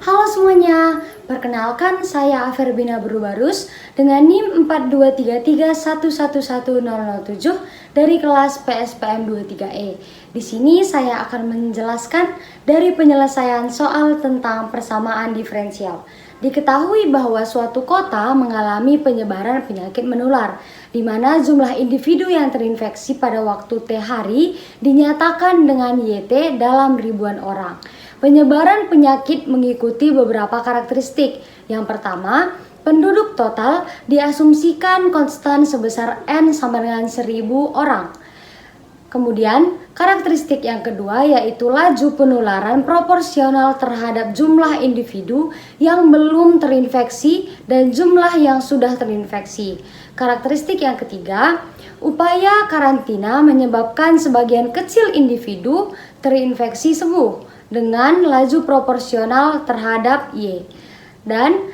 Halo semuanya, perkenalkan saya Averbina Berubarus dengan NIM 42331111007 dari kelas PSPM 23E. Di sini saya akan menjelaskan dari penyelesaian soal tentang persamaan diferensial. Diketahui bahwa suatu kota mengalami penyebaran penyakit menular, di mana jumlah individu yang terinfeksi pada waktu T hari dinyatakan dengan YT dalam ribuan orang. Penyebaran penyakit mengikuti beberapa karakteristik. Yang pertama, penduduk total diasumsikan konstan sebesar N sama dengan 1000 orang. Kemudian, karakteristik yang kedua yaitu laju penularan proporsional terhadap jumlah individu yang belum terinfeksi dan jumlah yang sudah terinfeksi. Karakteristik yang ketiga, upaya karantina menyebabkan sebagian kecil individu terinfeksi sembuh dengan laju proporsional terhadap Y. Dan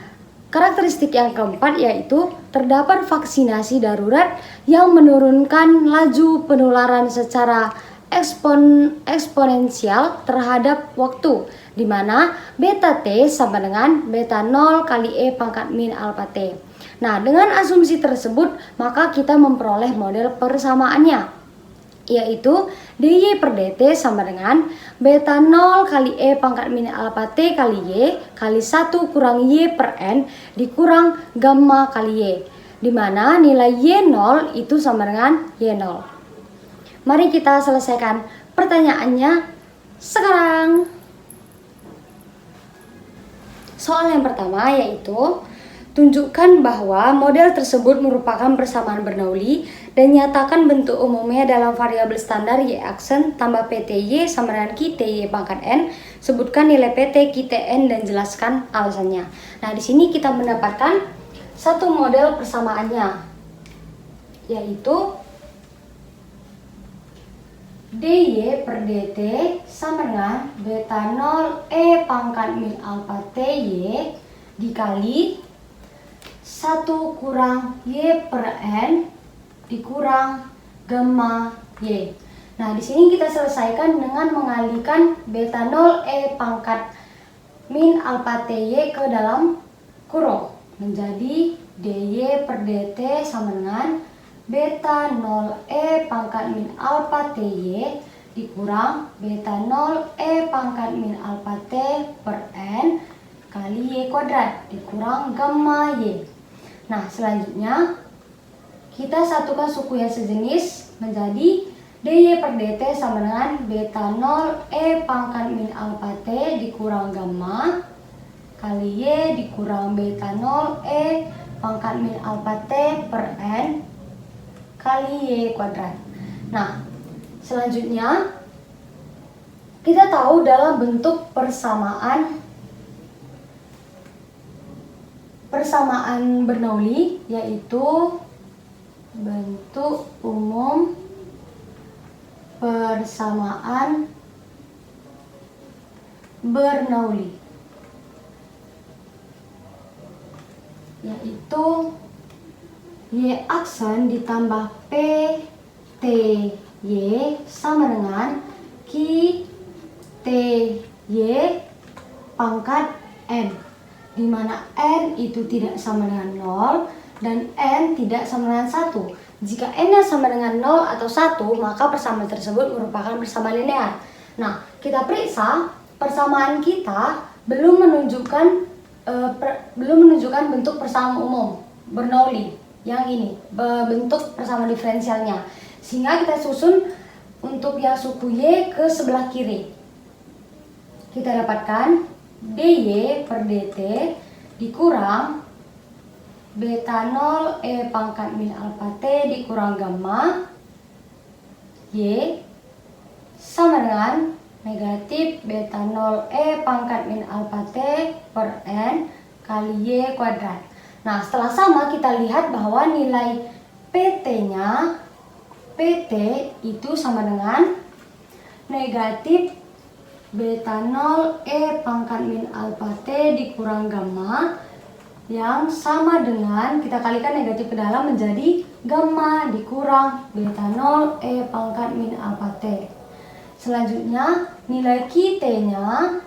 karakteristik yang keempat yaitu terdapat vaksinasi darurat yang menurunkan laju penularan secara eksponensial terhadap waktu, di mana beta T sama dengan beta 0 kali E pangkat min alfa T. Nah, dengan asumsi tersebut, maka kita memperoleh model persamaannya, yaitu dy per dt sama dengan beta 0 kali E pangkat min alfa T kali Y kali 1 kurang Y per N dikurang gamma kali Y, di mana nilai Y0 itu sama dengan Y0. Mari kita selesaikan pertanyaannya sekarang. Soal yang pertama yaitu tunjukkan bahwa model tersebut merupakan persamaan Bernoulli dan nyatakan bentuk umumnya dalam variabel standar Y aksen tambah PTY sama dengan QTY pangkat N. Sebutkan nilai PT, QTN dan jelaskan alasannya. Nah, di sini kita mendapatkan satu model persamaannya, yaitu dy per dt sama dengan beta 0 E pangkat min alfa TY dikali 1 kurang Y per N dikurang gamma Y. Nah, di sini kita selesaikan dengan mengalihkan beta 0 E pangkat min alfa TY ke dalam kurung menjadi dy per dt sama dengan beta 0 E pangkat min alfa TY dikurang beta 0 E pangkat min alfa T per N kali Y kuadrat dikurang gamma Y. Nah, selanjutnya kita satukan suku yang sejenis menjadi dy per dt sama dengan beta 0 E pangkat min alfa T dikurang gamma kali Y dikurang beta 0 E pangkat min alfa T per N kali Y kuadrat. Nah, selanjutnya kita tahu dalam bentuk persamaan Bernoulli yaitu bentuk umum persamaan Bernoulli, yaitu Y aksen ditambah P T Y sama dengan Q T Y pangkat N, di mana N itu tidak sama dengan 0 dan N tidak sama dengan 1. Jika N-nya sama dengan 0 atau 1, maka persamaan tersebut merupakan persamaan linear. Nah, kita periksa persamaan kita belum menunjukkan bentuk persamaan umum Bernoulli yang ini, bentuk persamaan diferensialnya. Sehingga kita susun untuk yang suku Y ke sebelah kiri. Kita dapatkan dy per dt dikurang beta 0 E pangkat min alfa T dikurang gamma Y sama dengan negatif beta 0 E pangkat min alfa T per N kali Y kuadrat. Nah, setelah sama kita lihat bahwa nilai PT-nya itu sama dengan negatif beta 0 E pangkat min alfa T dikurang gamma yang sama dengan kita kalikan negatif ke dalam menjadi gamma dikurang beta 0 E pangkat min alfa T. Selanjutnya nilai QT-nya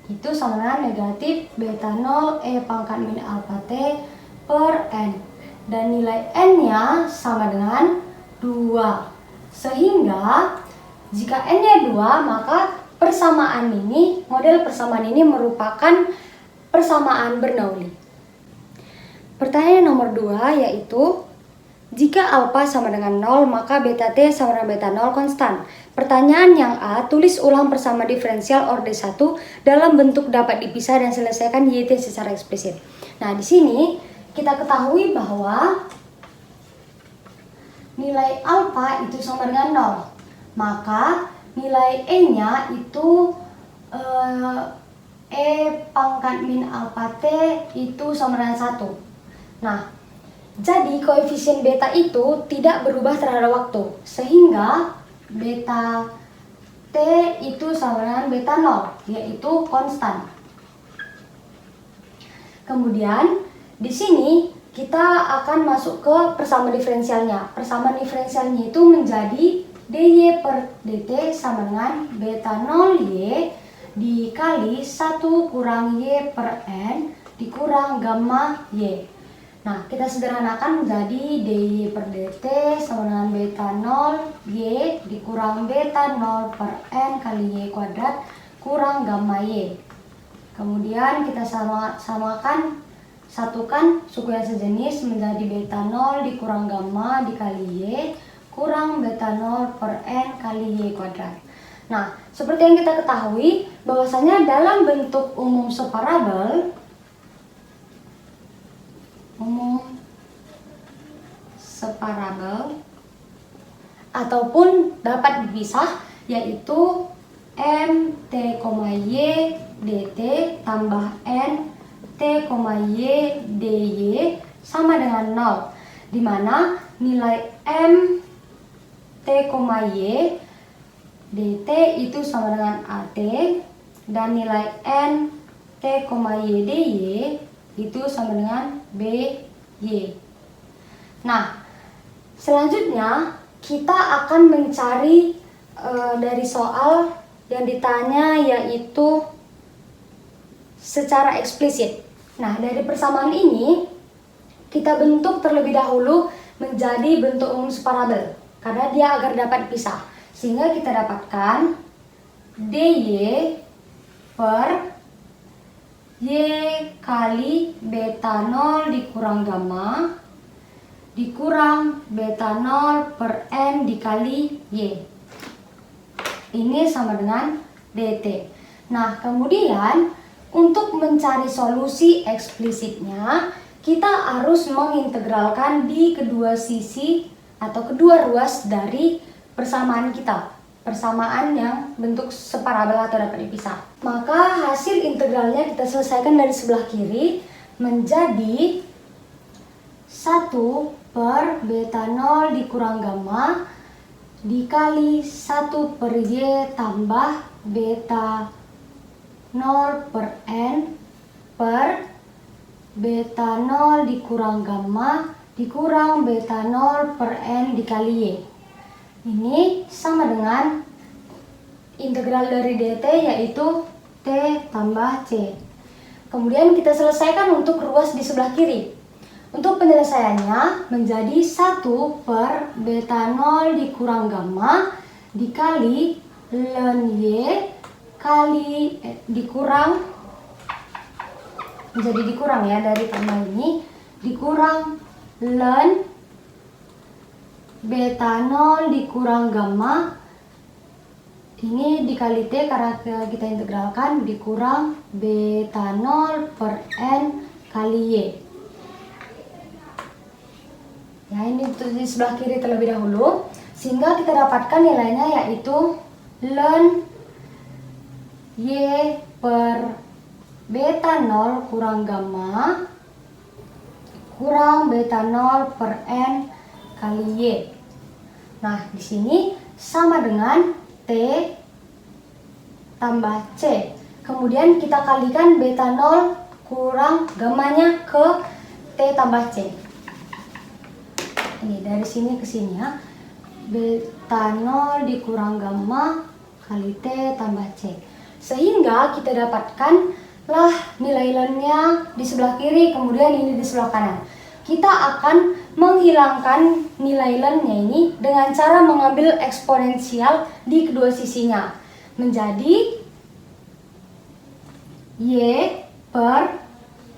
itu sama dengan negatif beta 0 E pangkat min alfa T per N. Dan nilai N-nya sama dengan 2. Sehingga jika N-nya 2, maka model persamaan ini merupakan persamaan Bernoulli. Pertanyaan nomor 2 yaitu, jika alfa sama dengan 0, maka beta T sama dengan beta 0 konstan. Pertanyaan yang A, tulis ulang persamaan diferensial orde 1 dalam bentuk dapat dipisah dan selesaikan YT secara eksplisit. Nah, di sini kita ketahui bahwa nilai alfa itu sama dengan 0. Maka nilai E-nya itu E pangkat min alfa T itu sama dengan 1. Nah, jadi koefisien beta itu tidak berubah terhadap waktu, sehingga beta T itu sama dengan beta 0, yaitu konstan. Kemudian di sini kita akan masuk ke persamaan diferensialnya. Persamaan diferensialnya itu menjadi dy per dt sama dengan beta 0y dikali 1 kurang y per n dikurang gamma y. Nah, kita sederhanakan menjadi dy per dt sama dengan beta 0 y dikurang beta 0 per n kali y kuadrat kurang gamma y. Kemudian kita satukan suku yang sejenis menjadi beta 0 dikurang gamma dikali y kurang beta 0 per n kali y kuadrat. Nah, seperti yang kita ketahui bahwasanya dalam bentuk umum separabel ataupun dapat dipisah, yaitu mt, y dt tambah n t, y dy sama dengan 0, di mana nilai m t, y dt itu sama dengan at dan nilai n t, y dy itu sama dengan by. Nah, selanjutnya kita akan mencari dari soal yang ditanya, yaitu secara eksplisit. Nah, dari persamaan ini kita bentuk terlebih dahulu menjadi bentuk umum separabel karena dia agar dapat dipisah, sehingga kita dapatkan dy per y kali beta 0 dikurang gamma dikurang beta 0 per n dikali y. Ini sama dengan dt. Nah, kemudian untuk mencari solusi eksplisitnya, kita harus mengintegralkan di kedua sisi atau kedua ruas dari persamaan kita. Persamaan yang bentuk separabel atau dapat dipisah. Maka hasil integralnya kita selesaikan dari sebelah kiri menjadi 1 per beta 0 dikurang gamma dikali 1 per y tambah beta 0 per n per beta 0 dikurang gamma dikurang beta 0 per n dikali y. Ini sama dengan integral dari dt, yaitu t tambah c. Kemudian kita selesaikan untuk ruas di sebelah kiri. Untuk penyelesaiannya menjadi 1 per beta 0 dikurang gamma dikali ln y kali dikurang ya dari tambah ini dikurang ln beta 0 dikurang gamma ini dikali t karena kita integralkan dikurang beta 0 per n kali y. Ya, ini di sebelah kiri terlebih dahulu, sehingga kita dapatkan nilainya yaitu ln y per beta 0 kurang gamma kurang beta 0 per n kali y. Nah, di sini sama dengan t tambah c. Kemudian kita kalikan beta 0 kurang gammanya ke t tambah c. Ini dari sini ke sini ya. Beta 0 dikurang gamma kali t tambah c. sehingga kita dapatkanlah nilai ln-nya di sebelah kiri, kemudian ini di sebelah kanan. Kita akan menghilangkan nilai ln-nya ini dengan cara mengambil eksponensial di kedua sisinya. Menjadi Y per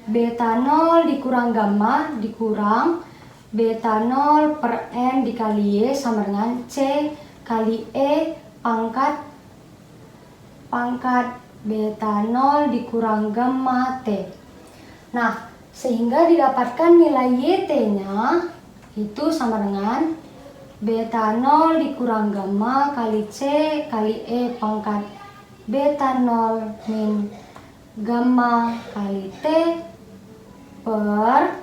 beta 0 dikurang gamma dikurang beta 0 per N dikali Y sama dengan C kali E pangkat beta 0 dikurang gamma T. Nah, sehingga didapatkan nilai YT-nya itu sama dengan beta 0 dikurang gamma kali C kali E pangkat beta 0 min gamma kali T per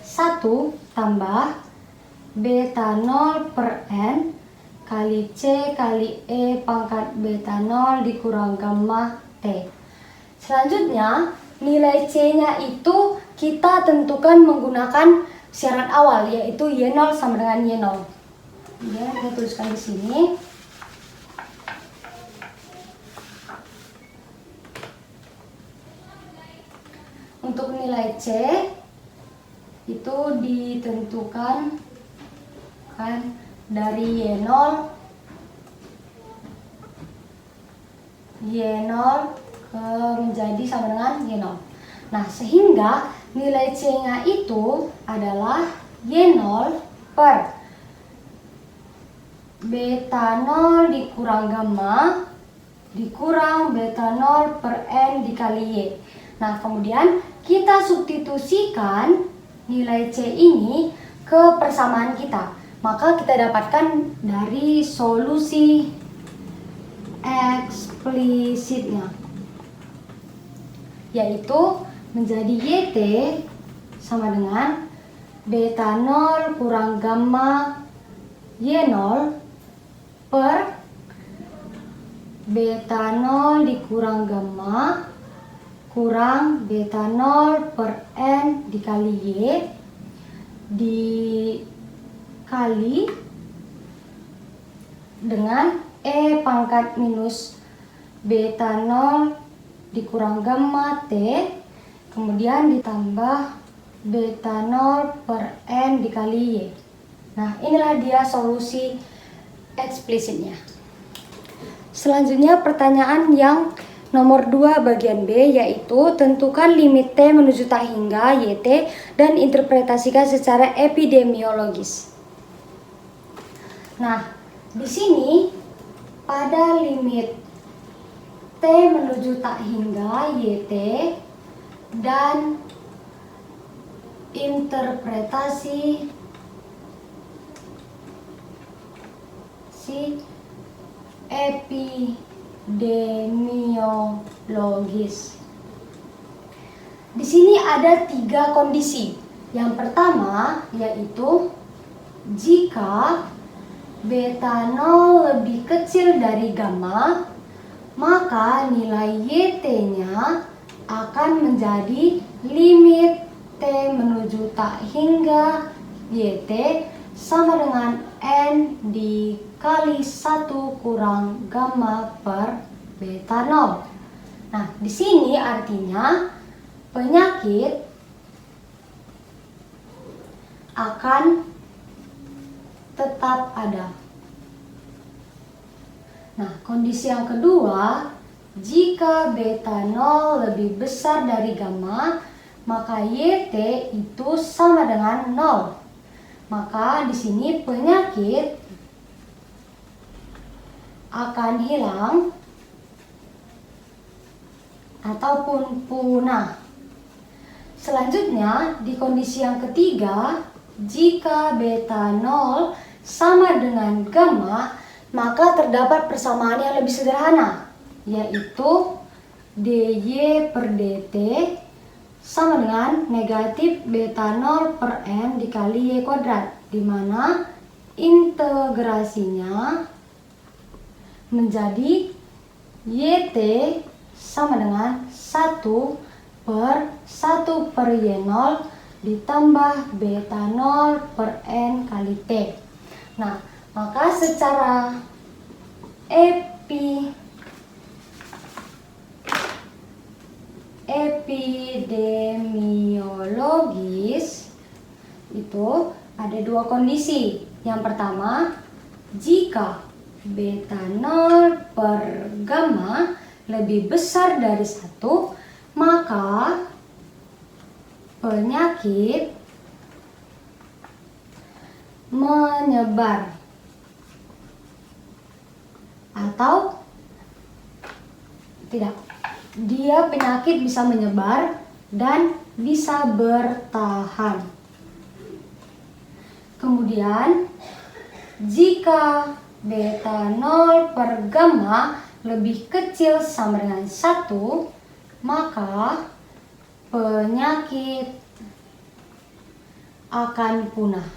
1 tambah beta 0 per N kali C kali E pangkat beta 0 dikurang gamma T. Selanjutnya, nilai C-nya itu kita tentukan menggunakan syarat awal, yaitu Y0 sama dengan Y0. Ya, kita tuliskan di sini. Untuk nilai C itu ditentukan kan dari Y0 menjadi sama dengan Y0. Nah, sehingga nilai C-nya itu adalah Y0 per beta 0 dikurang gamma dikurang beta 0 per N dikali Y. Nah, kemudian kita substitusikan nilai C ini ke persamaan kita. Maka kita dapatkan dari solusi eksplisitnya, yaitu menjadi YT sama dengan beta 0 kurang gamma Y0 per beta 0 dikurang gamma kurang beta 0 per N dikali Y dikali dengan E pangkat minus beta 0 dikurang gamma T, kemudian ditambah beta 0 per N dikali Y. Nah, inilah dia solusi eksplisitnya. Selanjutnya pertanyaan yang nomor 2 bagian B, yaitu tentukan limit T menuju tak hingga YT dan interpretasikan secara epidemiologis. Nah, di sini pada limit T menuju tak hingga YT dan interpretasi epidemiologis. Di sini ada 3 kondisi. Yang pertama yaitu jika beta 0 lebih kecil dari gamma, maka nilai YT-nya akan menjadi limit T menuju tak hingga YT sama dengan N dikali 1 kurang gamma per beta 0. Nah, di sini artinya penyakit akan tetap ada. Nah, kondisi yang kedua, jika beta 0 lebih besar dari gamma, maka YT itu sama dengan 0. Maka di sini penyakit akan hilang ataupun punah. Selanjutnya, di kondisi yang ketiga, jika beta 0 sama dengan gamma, maka terdapat persamaan yang lebih sederhana, yaitu dy per dt sama dengan negatif beta 0 per n dikali y kuadrat, di mana integrasinya menjadi yt sama dengan 1 per 1 per y0 ditambah beta 0 per n kali t. Nah, maka secara epidemiologis itu ada dua kondisi. Yang pertama, jika beta 0 per gamma lebih besar dari 1, maka penyakit menyebar atau tidak. Dia penyakit bisa menyebar dan bisa bertahan. Kemudian, jika beta 0 per gamma lebih kecil sama dengan 1, maka penyakit akan punah.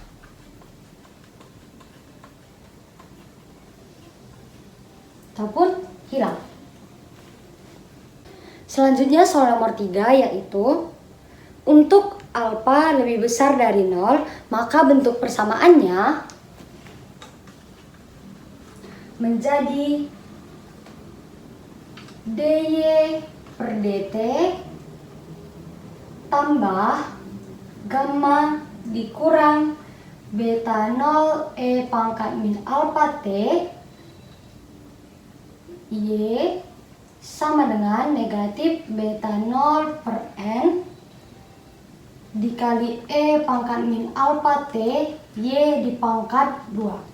Ataupun hilang. Selanjutnya soal nomor 3 yaitu untuk alfa lebih besar dari 0, maka bentuk persamaannya menjadi dy per dt tambah gamma dikurang beta 0 e pangkat min alfa t y sama dengan negatif beta 0 per n dikali e pangkat min alfa t y di pangkat 2.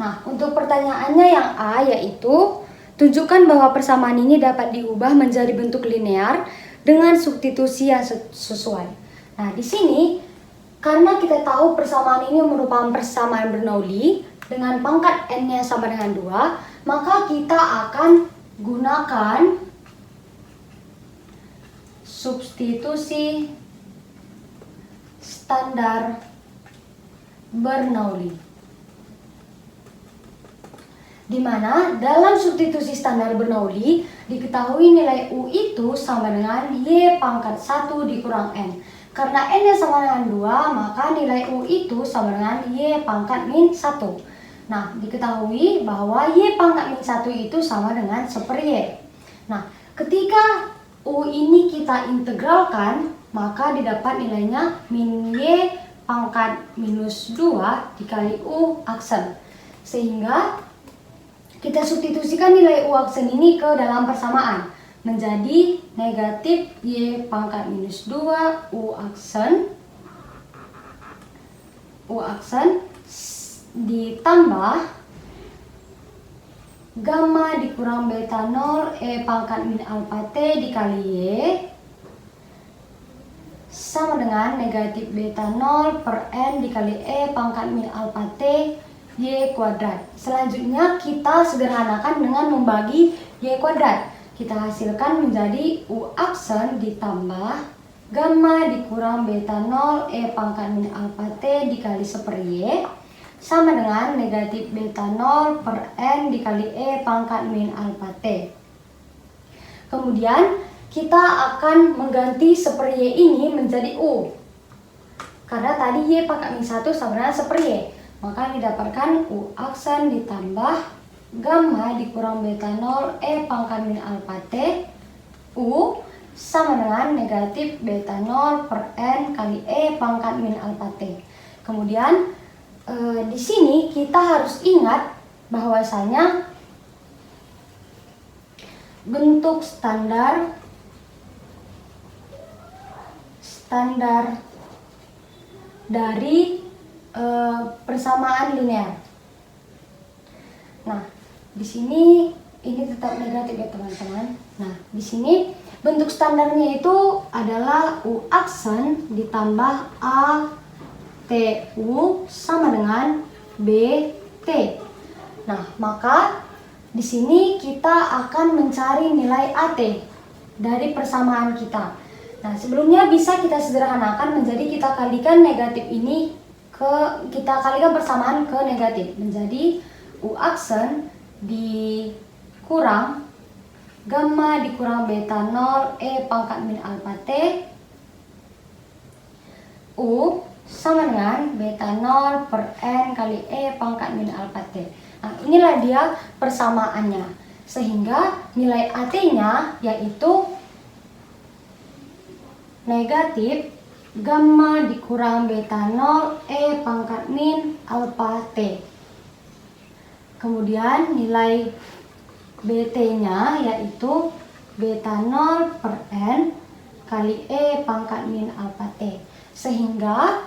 Nah, untuk pertanyaannya yang A yaitu tunjukkan bahwa persamaan ini dapat diubah menjadi bentuk linear dengan substitusi yang sesuai. Nah, di sini karena kita tahu persamaan ini merupakan persamaan Bernoulli dengan pangkat n-nya sama dengan 2, maka kita akan gunakan substitusi standar Bernoulli. Di mana dalam substitusi standar Bernoulli diketahui nilai U itu sama dengan Y pangkat 1 dikurang N. Karena N-nya sama dengan 2, maka nilai U itu sama dengan Y pangkat min 1. Nah, diketahui bahwa Y pangkat min 1 itu sama dengan 1 per Y. Nah, ketika U ini kita integralkan, maka didapat nilainya min Y pangkat minus 2 dikali U aksen. Sehingga kita substitusikan nilai U aksen ini ke dalam persamaan. Menjadi negatif Y pangkat minus 2 U aksen ditambah gamma dikurang beta 0 E pangkat min alfa T dikali Y sama dengan negatif beta 0 per N dikali E pangkat min alfa T Y kuadrat. Selanjutnya kita sederhanakan dengan membagi Y kuadrat. Kita hasilkan menjadi U aksen ditambah gamma dikurang beta 0 E pangkat min alfa T dikali 1 per Y sama dengan negatif beta 0 per N dikali E pangkat min alfa T. Kemudian kita akan mengganti 1 per Y ini menjadi U. Karena tadi Y pangkat min 1 sama dengan 1 per Y. Maka didapatkan U aksen ditambah gamma dikurang beta 0 E pangkat min alfa T U sama dengan negatif beta 0 per N kali E pangkat min alfa T. Kemudian di sini kita harus ingat bahwasanya bentuk standar dari persamaan linear. Nah, di sini ini tetap negatif ya teman-teman. Nah, di sini bentuk standarnya itu adalah U aksen ditambah A TU sama dengan BT. Nah, maka di sini kita akan mencari nilai AT dari persamaan kita. Nah, sebelumnya bisa kita sederhanakan menjadi kita kalikan negatif ini kita kalikan persamaan ke negatif menjadi U aksen dikurang gamma dikurang beta 0 E pangkat min alfa T U sama dengan beta 0 per N kali E pangkat min alfa T. Nah, inilah dia persamaannya. Sehingga nilai AT-nya yaitu negatif gamma dikurang beta 0 E pangkat min alfa T. Kemudian nilai BT-nya yaitu beta 0 per N kali E pangkat min alfa T. Sehingga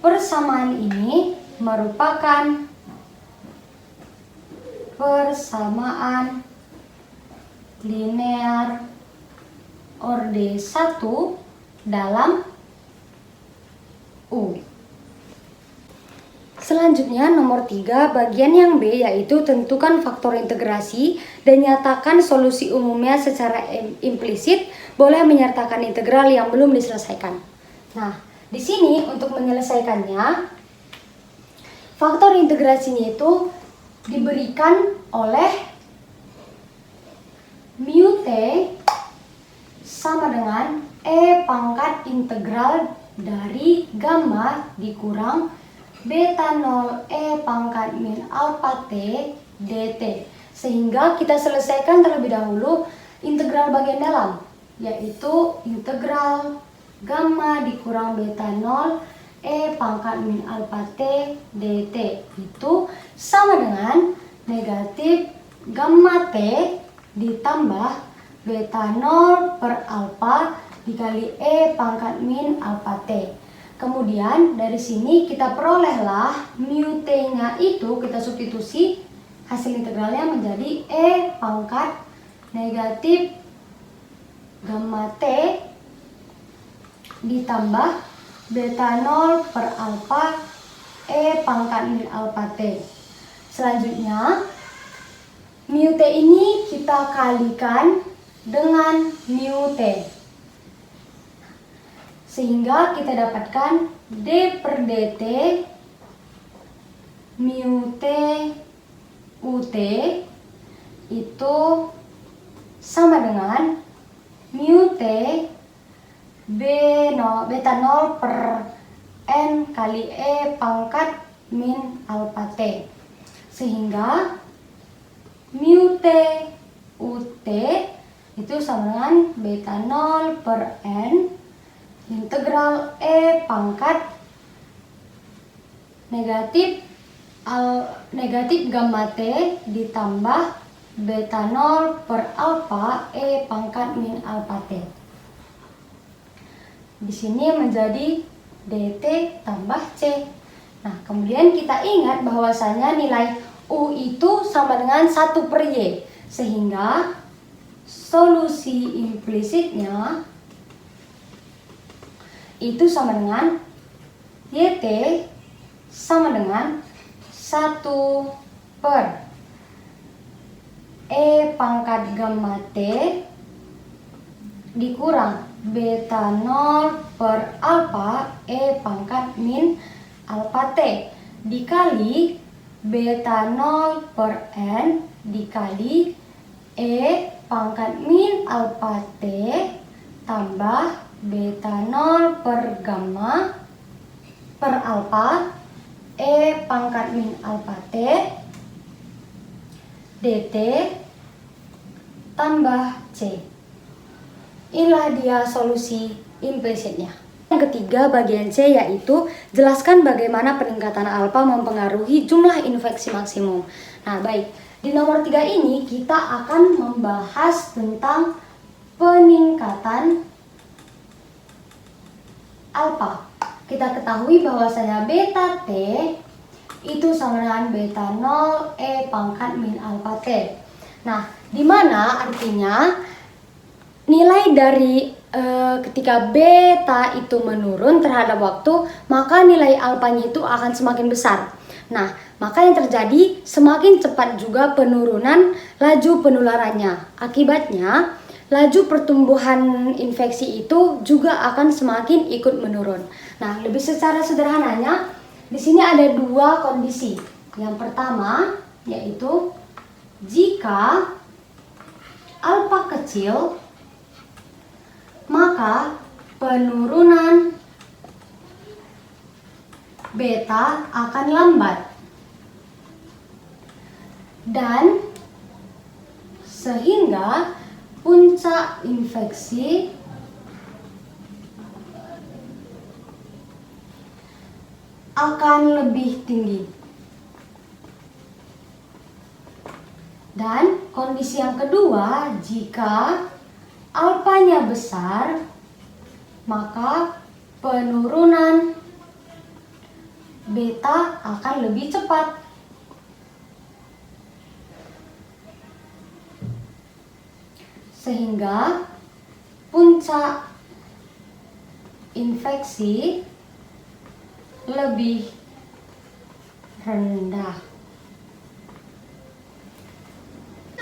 persamaan ini merupakan persamaan linear orde 1 dalam U. Selanjutnya nomor 3 bagian yang B yaitu tentukan faktor integrasi dan nyatakan solusi umumnya secara implisit, boleh menyertakan integral yang belum diselesaikan. Nah, di sini untuk menyelesaikannya faktor integrasinya itu diberikan oleh mu T sama dengan E pangkat integral dari gamma dikurang beta 0 E pangkat min alfa T dt. Sehingga kita selesaikan terlebih dahulu integral bagian dalam, yaitu integral gamma dikurang beta 0 E pangkat min alfa T dt itu sama dengan negatif gamma T ditambah beta 0 per alfa dikali E pangkat min alfa T. Kemudian dari sini kita perolehlah mu T-nya itu kita substitusi, hasil integralnya menjadi E pangkat negatif gamma T ditambah beta 0 per alfa E pangkat min alfa T. Selanjutnya mu T ini kita kalikan dengan mu T, sehingga kita dapatkan D per dt mu T UT itu sama dengan mu T beta 0 per N kali E pangkat min alfa T. Sehingga mu T UT itu sama dengan beta 0 per N integral E pangkat negatif gamma T ditambah beta 0 per alfa E pangkat min alfa T. Di sini menjadi dt tambah c. Nah, kemudian kita ingat bahwasanya nilai U itu sama dengan 1 per Y, sehingga solusi implisitnya itu sama dengan YT sama dengan 1 per E pangkat gamma T dikurang beta 0 per alfa E pangkat min alfa T dikali beta 0 per N dikali E pangkat min alfa T tambah beta 0 per gamma per alfa E pangkat min alfa T dt tambah C. Inilah dia solusi implisitnya. Yang ketiga bagian C yaitu jelaskan bagaimana peningkatan alfa mempengaruhi jumlah infeksi maksimum. Nah, baik. Di nomor 3 ini kita akan membahas tentang peningkatan alfa. Kita ketahui bahwasanya beta T itu sama dengan beta 0 E pangkat min alfa T. Nah, di mana artinya nilai dari ketika beta itu menurun terhadap waktu, maka nilai alfanya itu akan semakin besar. Nah, maka yang terjadi semakin cepat juga penurunan laju penularannya. Akibatnya, laju pertumbuhan infeksi itu juga akan semakin ikut menurun. Nah, lebih secara sederhananya, di sini ada 2 kondisi. Yang pertama yaitu jika alfa kecil, maka penurunan beta akan lambat dan sehingga puncak infeksi akan lebih tinggi. Dan kondisi yang kedua, jika alfanya besar, maka penurunan beta akan lebih cepat. Sehingga puncak infeksi lebih rendah.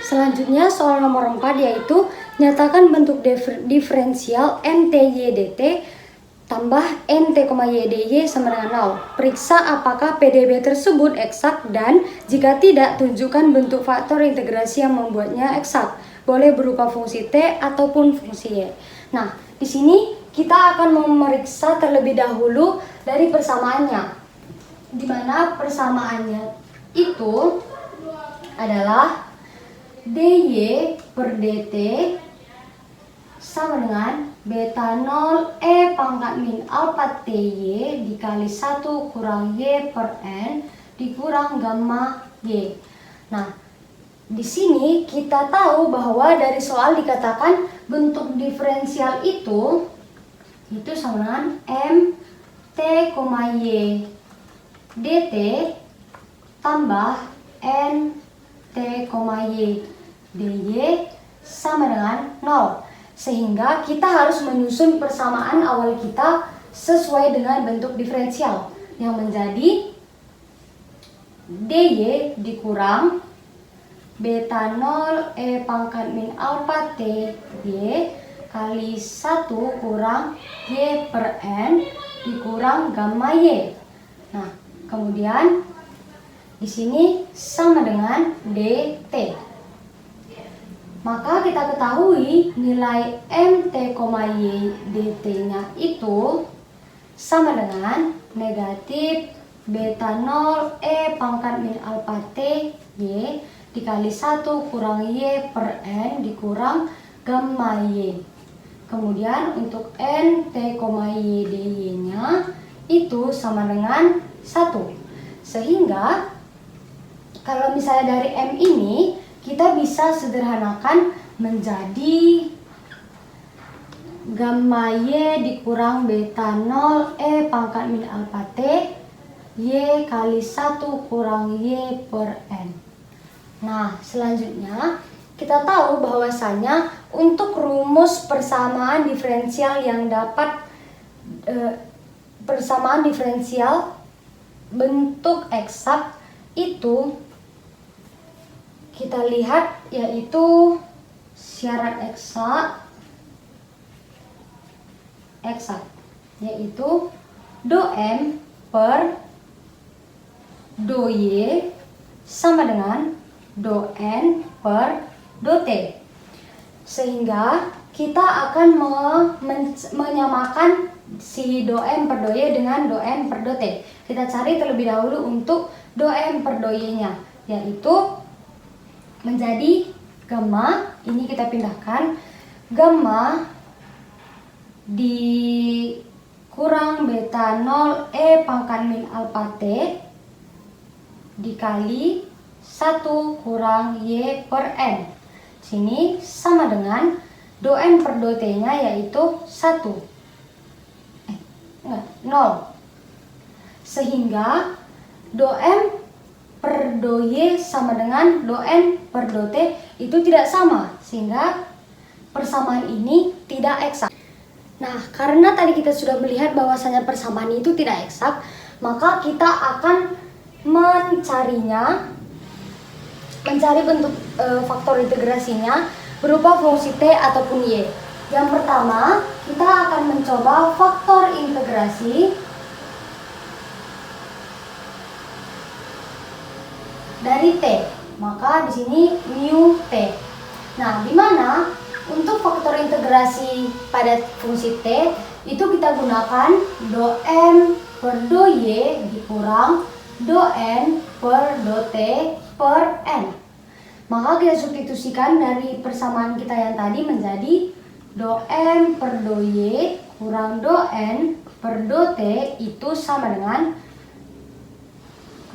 Selanjutnya soal nomor 4 yaitu nyatakan bentuk diferensial NT-YDT tambah NT,YDY sama dengan 0. Periksa apakah PDB tersebut eksak dan jika tidak tunjukkan bentuk faktor integrasi yang membuatnya eksak. Boleh berupa fungsi T ataupun fungsi Y. Nah, di sini kita akan memeriksa terlebih dahulu dari persamaannya. Di mana persamaannya itu adalah dy per dt sama dengan beta 0 E pangkat min alfa ty dikali 1 kurang y per n dikurang gamma y. Nah, di sini kita tahu bahwa dari soal dikatakan bentuk diferensial itu sama dengan m t, y dt tambah n t, y dy sama dengan 0. Sehingga kita harus menyusun persamaan awal kita sesuai dengan bentuk diferensial yang menjadi dy dikurang beta 0 E pangkat min alfa t y kali 1 kurang y per n dikurang gamma y. Nah, kemudian di sini sama dengan dt. Maka kita ketahui nilai mt, y dt-nya itu sama dengan negatif beta 0 E pangkat min alfa t y dikali 1 kurang y per n dikurang gamma y. Kemudian untuk nt, y dy-nya itu sama dengan 1. Sehingga kalau misalnya dari m ini kita bisa sederhanakan menjadi gamma y dikurang beta 0 E pangkat min alfa t y kali 1 kurang y per n. Nah, selanjutnya kita tahu bahwasanya untuk rumus persamaan diferensial yang dapat persamaan diferensial bentuk eksak itu kita lihat yaitu syarat eksak yaitu do m per do y sama dengan do n per do t. Sehingga kita akan menyamakan si do m per do y dengan do n per do t. Kita cari terlebih dahulu untuk do m per do y-nya, yaitu menjadi gamma, ini kita pindahkan, gamma dikurang beta 0 E pangkat min alfa t dikali 1 kurang y per n. Sini sama dengan do n per do t-nya yaitu 0. Sehingga do m per do y sama dengan do n per do t itu tidak sama, sehingga persamaan ini tidak eksak. Nah, karena tadi kita sudah melihat bahwasanya persamaan itu tidak eksak, maka kita akan mencari bentuk faktor integrasinya berupa fungsi t ataupun y. Yang pertama, kita akan mencoba faktor integrasi dari t, maka di sini mu t. Nah, di mana untuk faktor integrasi pada fungsi t itu kita gunakan do m per do y dikurang do n per do t per n. Maka kita substitusikan dari persamaan kita yang tadi menjadi do m per do y kurang do n per do t itu sama dengan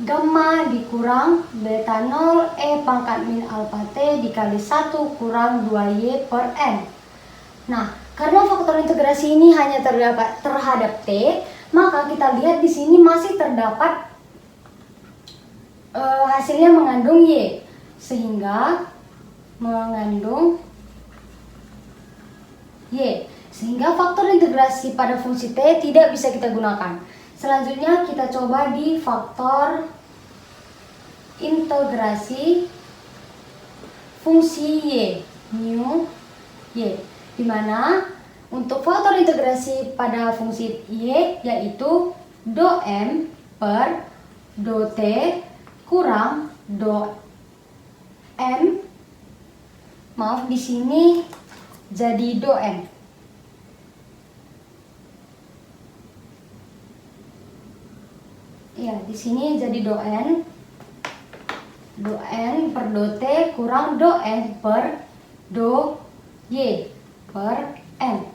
gamma dikurang beta 0 E pangkat min alfa T dikali 1 kurang 2Y per N. Nah, karena faktor integrasi ini hanya terdapat terhadap T, maka kita lihat di sini masih terdapat hasilnya mengandung Y, sehingga mengandung Y. Sehingga faktor integrasi pada fungsi T tidak bisa kita gunakan. Selanjutnya kita coba di faktor integrasi fungsi Y, mu Y. Dimana untuk faktor integrasi pada fungsi Y yaitu do M per do T kurang do M. Maaf, di sini jadi do M. Ya, di sini jadi do N per do T kurang do N per do Y per N.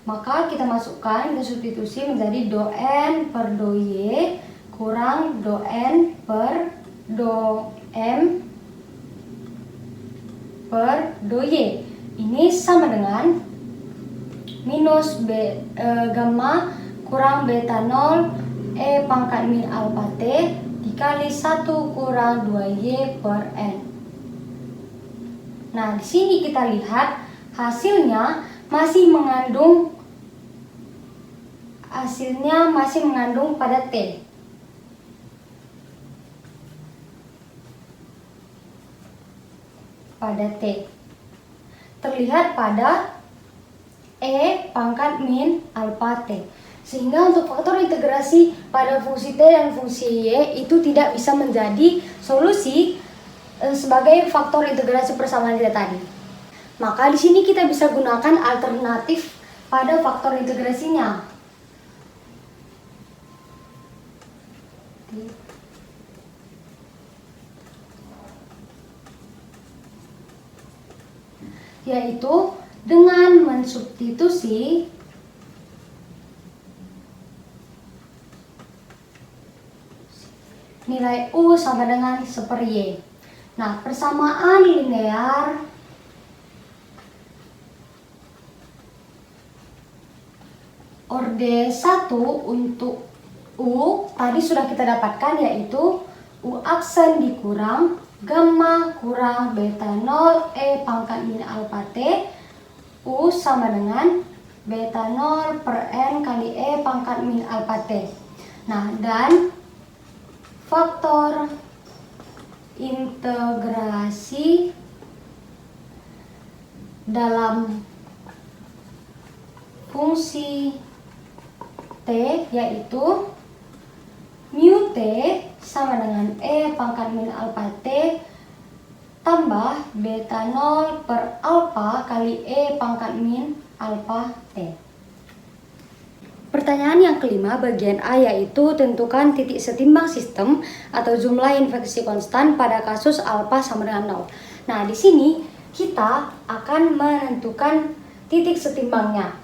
Maka kita masukkan, kita substitusi menjadi do N per do Y kurang do N per do M per do Y. Ini sama dengan minus gamma kurang beta 0 E pangkat min alfa T dikali 1 kurang 2Y per N. Nah, di sini kita lihat hasilnya masih mengandung pada T. Pada T. Terlihat pada E pangkat min alfa T. Sehingga untuk faktor integrasi pada fungsi T dan fungsi Y itu tidak bisa menjadi solusi sebagai faktor integrasi persamaan kita tadi. Maka di sini kita bisa gunakan alternatif pada faktor integrasinya. Yaitu dengan mensubstitusi nilai U sama dengan 1 per Y. Nah, persamaan linear orde 1 untuk U tadi sudah kita dapatkan, yaitu U aksen dikurang gamma kurang beta 0 E pangkat min alfa T. U sama dengan beta 0 per N kali E pangkat min alfa T. Nah, dan faktor integrasi dalam fungsi T yaitu mu T sama dengan E pangkat min alfa T tambah beta 0 per alfa kali E pangkat min alfa T. Pertanyaan yang kelima bagian A yaitu tentukan titik setimbang sistem atau jumlah infeksi konstan pada kasus alfa sama dengan 0. Nah, di sini kita akan menentukan titik setimbangnya.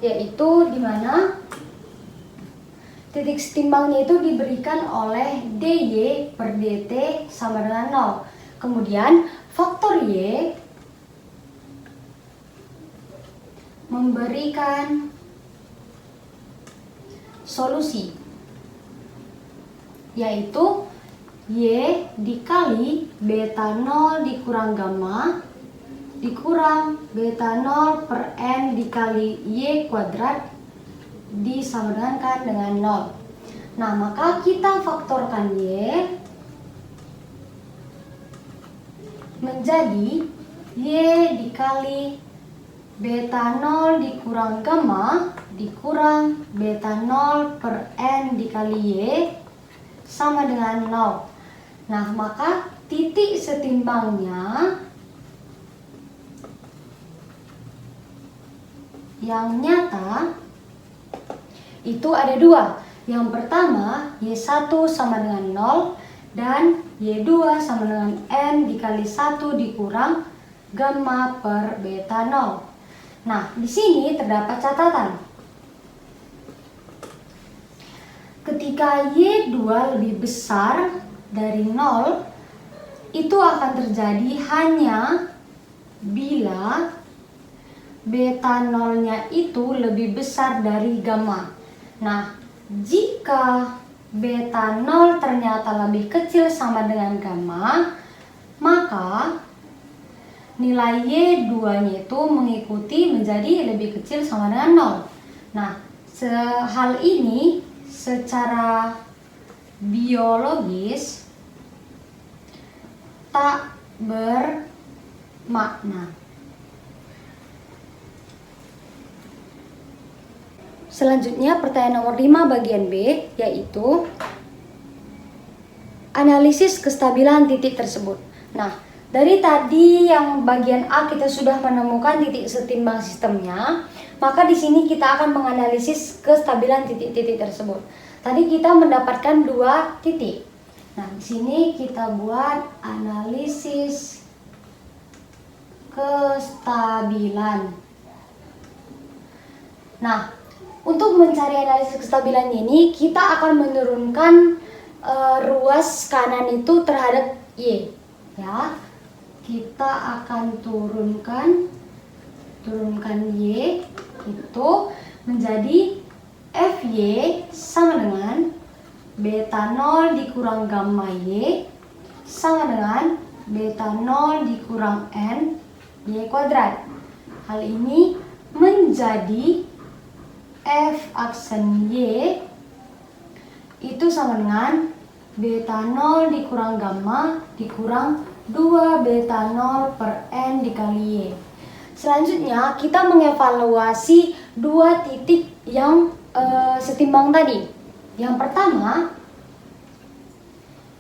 Yaitu di mana titik setimbangnya itu diberikan oleh dy per dt sama dengan 0. Kemudian faktor Y memberikan solusi, yaitu Y dikali beta 0 dikurang gamma dikurang beta 0 per N dikali Y kuadrat disamakan dengan 0. Nah, maka kita faktorkan Y menjadi Y dikali beta 0 dikurang gamma dikurang beta 0 per N dikali Y sama dengan 0. Nah, maka titik setimbangnya yang nyata itu ada dua. Yang pertama, Y1 sama dengan 0 dan Y2 sama dengan N dikali 1 dikurang gamma per beta 0. Nah, di sini terdapat catatan. Jika Y2 lebih besar dari 0, itu akan terjadi hanya bila beta 0-nya itu lebih besar dari gamma. Nah, jika beta 0 ternyata lebih kecil sama dengan gamma, maka nilai Y2-nya itu mengikuti menjadi lebih kecil sama dengan 0. Nah, hal ini secara biologis tak bermakna. Selanjutnya pertanyaan nomor 5 bagian B, yaitu analisis kestabilan titik tersebut. Nah, dari tadi yang bagian A kita sudah menemukan titik setimbang sistemnya, maka di sini kita akan menganalisis kestabilan titik-titik tersebut. Tadi kita mendapatkan 2 titik. Nah, di sini kita buat analisis kestabilan. Nah, untuk mencari analisis kestabilan ini, kita akan menurunkan ruas kanan itu terhadap Y. Ya, kita akan turunkan Y itu menjadi Fy sama dengan beta 0 dikurang gamma Y sama dengan beta 0 dikurang N Y kuadrat. Hal ini menjadi F aksen Y itu sama dengan beta 0 dikurang gamma dikurang 2 beta 0 per N dikali Y. Selanjutnya kita mengevaluasi 2 titik yang setimbang tadi. Yang pertama,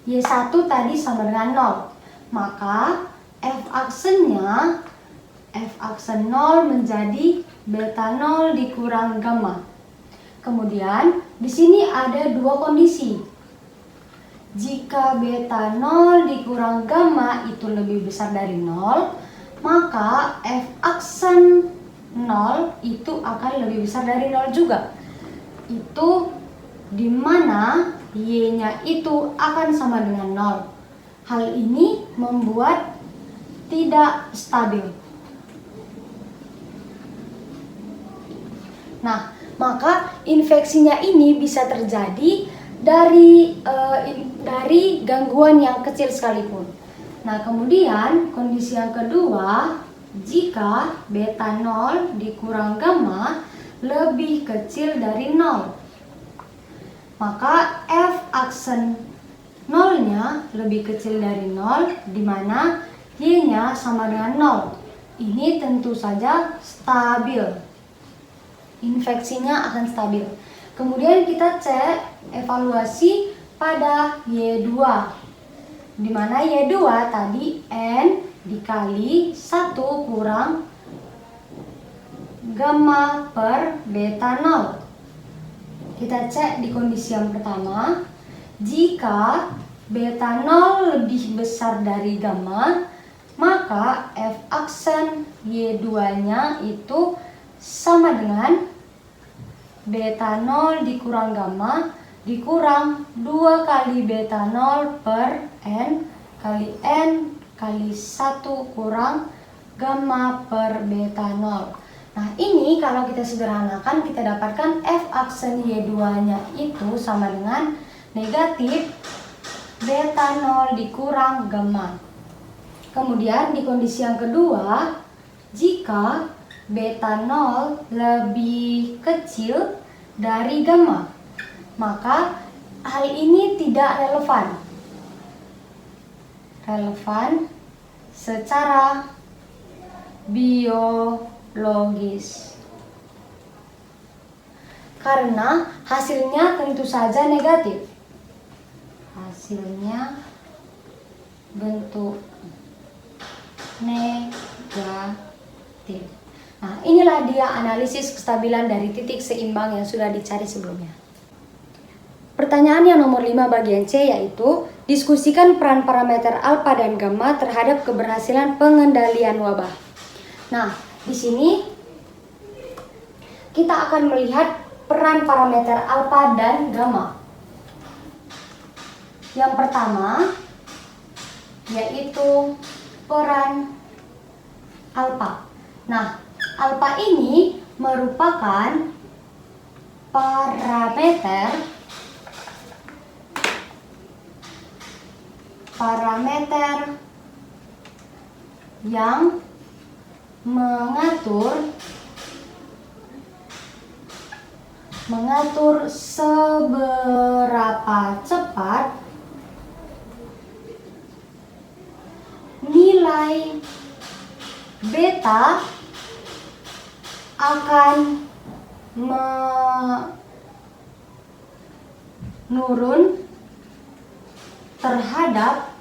Y1 tadi sama dengan 0. Maka F aksen 0 menjadi beta 0 dikurang gamma. Kemudian di sini ada 2 kondisi. Jika beta 0 dikurang gamma itu lebih besar dari 0, maka F aksen 0 itu akan lebih besar dari 0 juga. Itu dimana Y-nya itu akan sama dengan 0. Hal ini membuat tidak stabil. Nah, maka infeksinya ini bisa terjadi dari gangguan yang kecil sekalipun. Nah, kemudian kondisi yang kedua, jika beta 0 dikurang gamma lebih kecil dari 0, maka F aksen 0-nya lebih kecil dari 0, di mana Y-nya sama dengan 0. Ini tentu saja stabil. Infeksinya akan stabil. Kemudian kita cek evaluasi pada Y2, di mana Y2 tadi N dikali 1 kurang gamma per beta 0. Kita cek di kondisi yang pertama, jika beta 0 lebih besar dari gamma, maka F aksen Y2-nya itu sama dengan beta 0 dikurang gamma dikurang 2 kali beta 0 per N kali 1 kurang gamma per beta 0. Nah, ini kalau kita sederhanakan, kita dapatkan F aksen Y2-nya itu sama dengan negatif beta 0 dikurang gamma. Kemudian di kondisi yang kedua, jika beta 0 lebih kecil dari gamma, maka hal ini tidak relevan secara biologis, karena hasilnya tentu saja negatif. Hasilnya bentuk negatif. Nah, inilah dia analisis kestabilan dari titik seimbang yang sudah dicari sebelumnya. Pertanyaan yang nomor 5 bagian C, yaitu diskusikan peran parameter alfa dan gamma terhadap keberhasilan pengendalian wabah. Nah, di sini kita akan melihat peran parameter alfa dan gamma. Yang pertama yaitu peran alfa. Nah, alfa ini merupakan parameter yang mengatur seberapa cepat nilai beta akan menurun terhadap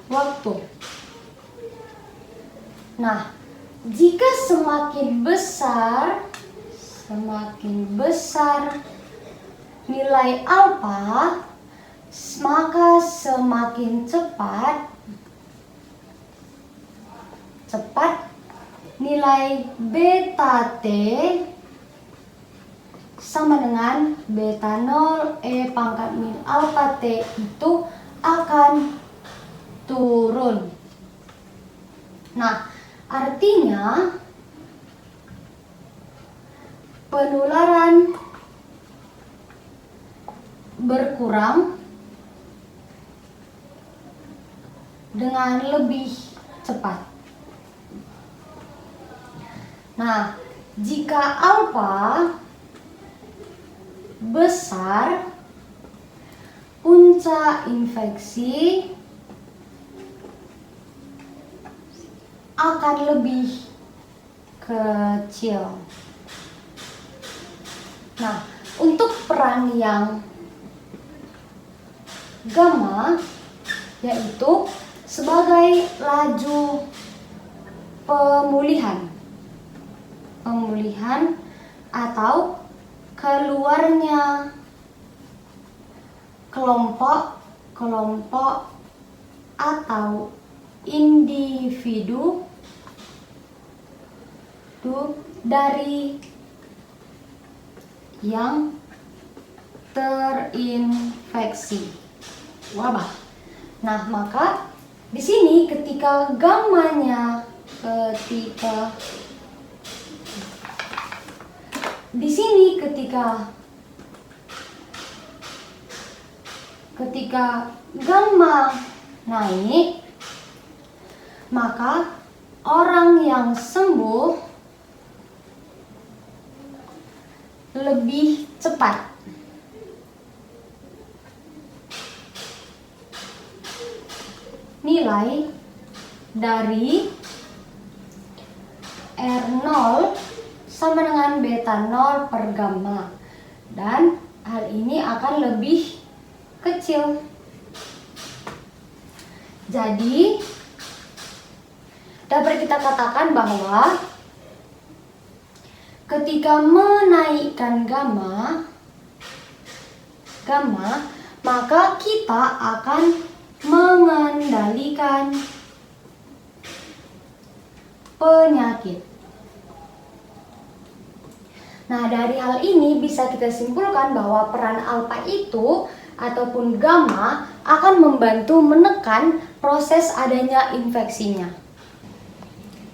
waktu. Nah, jika semakin besar nilai alfa, maka semakin cepat nilai beta T sama dengan beta 0 E pangkat min alfa T itu akan turun. Nah, artinya penularan berkurang dengan lebih cepat. Nah, jika alfa besar, puncak infeksi akan lebih kecil. Nah, untuk peran yang gamma yaitu sebagai laju pemulihan atau keluarnya kelompok atau individu dari yang terinfeksi wabah. Nah, maka di sini ketika gammanya ketika gamma naik, maka orang yang sembuh lebih cepat. Nilai dari R0 sama dengan beta 0 per gamma, dan hal ini akan lebih kecil. Jadi dapat kita katakan bahwa ketika menaikkan gamma, maka kita akan mengendalikan penyakit. Nah, dari hal ini bisa kita simpulkan bahwa peran alfa itu ataupun gamma akan membantu menekan proses adanya infeksinya.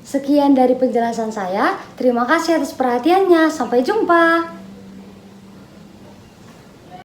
Sekian dari penjelasan saya. Terima kasih atas perhatiannya. Sampai jumpa.